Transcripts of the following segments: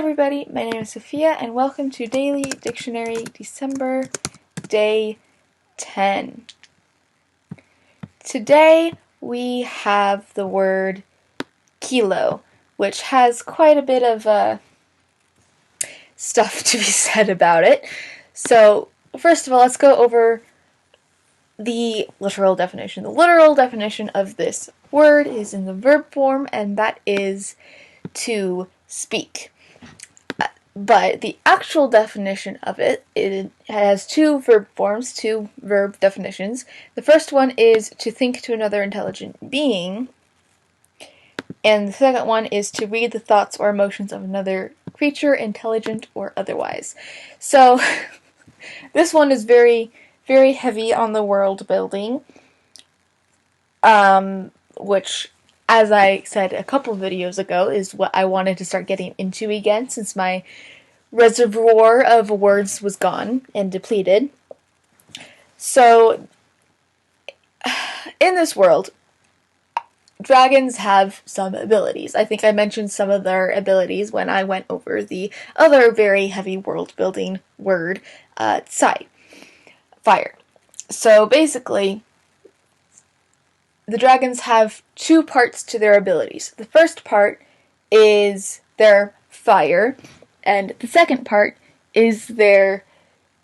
everybody, my name is Sophia and welcome to Daily Dictionary December Day 10. Today we have the word kilo, which has quite a bit of stuff to be said about it. So first of all, let's go over the literal definition. The literal definition of this word is in the verb form, and that is to speak. But the actual definition of it has two verb forms, two verb definitions. The first one is to think to another intelligent being, and the second one is to read the thoughts or emotions of another creature, intelligent or otherwise. So, this one is very, very heavy on the world building, which, as I said a couple videos ago, is what I wanted to start getting into again since my reservoir of words was gone and depleted. So, in this world, dragons have some abilities. I think I mentioned some of their abilities when I went over the other very heavy world-building word, fire. So basically, the dragons have two parts to their abilities. The first part is their fire, and the second part is their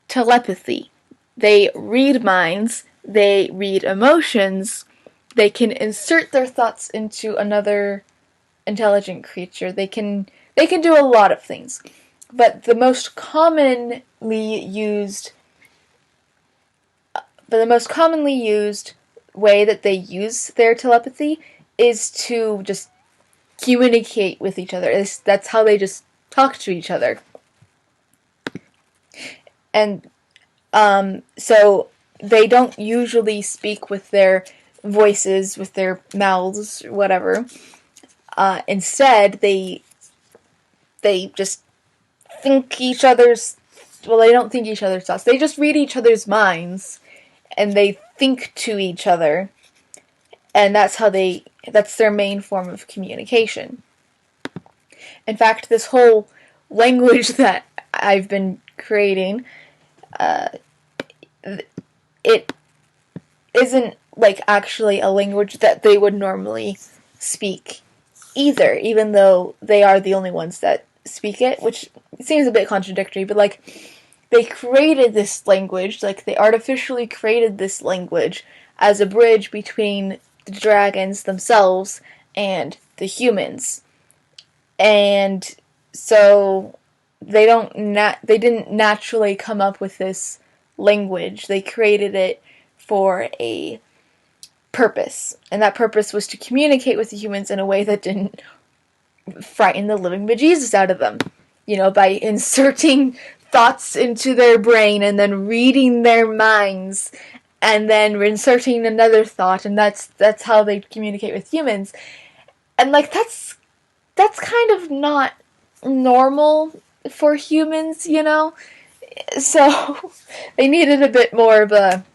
telepathy. They read minds, they read emotions, they can insert their thoughts into another intelligent creature. They can do a lot of things. But the most commonly used way that they use their telepathy is to just communicate with each other. That's how they just talk to each other. And so they don't usually speak with their voices, with their mouths, whatever. Instead, they just think each other's, well, they don't think each other's thoughts. They just read each other's minds, and they think to each other. And that's their main form of communication. In fact, this whole language that I've been creating, it isn't like actually a language that they would normally speak either, even though they are the only ones that speak it, which seems a bit contradictory, but like they created this language, like they artificially created this language as a bridge between the dragons themselves and the humans. And so they didn't naturally come up with this language. They created it for a purpose, and that purpose was to communicate with the humans in a way that didn't frighten the living bejesus out of them. By inserting thoughts into their brain and then reading their minds and then inserting another thought, and that's how they communicate with humans. And like that's kind of not normal for humans, So they needed a bit more of a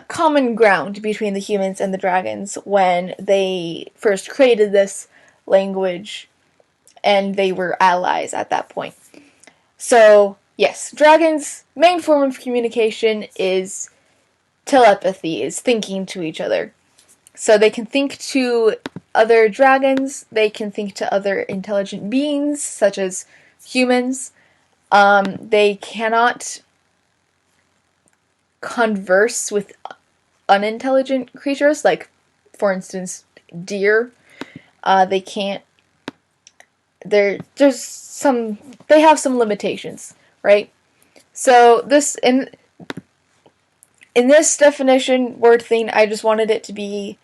common ground between the humans and the dragons when they first created this language, and they were allies at that point. So, yes, dragons' main form of communication is telepathy, is thinking to each other. So they can think to other dragons, they can think to other intelligent beings, such as humans. They cannot converse with unintelligent creatures, like, for instance, deer. They can't. They have some limitations, right? So in this definition word thing, I just wanted it to be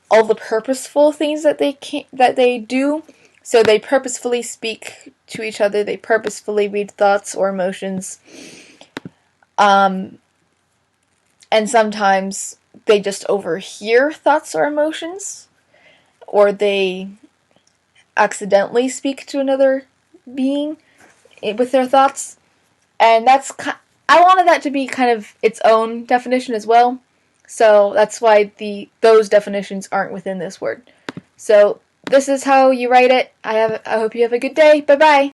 all the purposeful things that they do. So they purposefully speak to each other. They purposefully read thoughts or emotions. And sometimes they just overhear thoughts or emotions, or they accidentally speak to another being with their thoughts. And I wanted that to be kind of its own definition as well. So that's why those definitions aren't within this word. So this is how you write it. I hope you have a good day. Bye bye.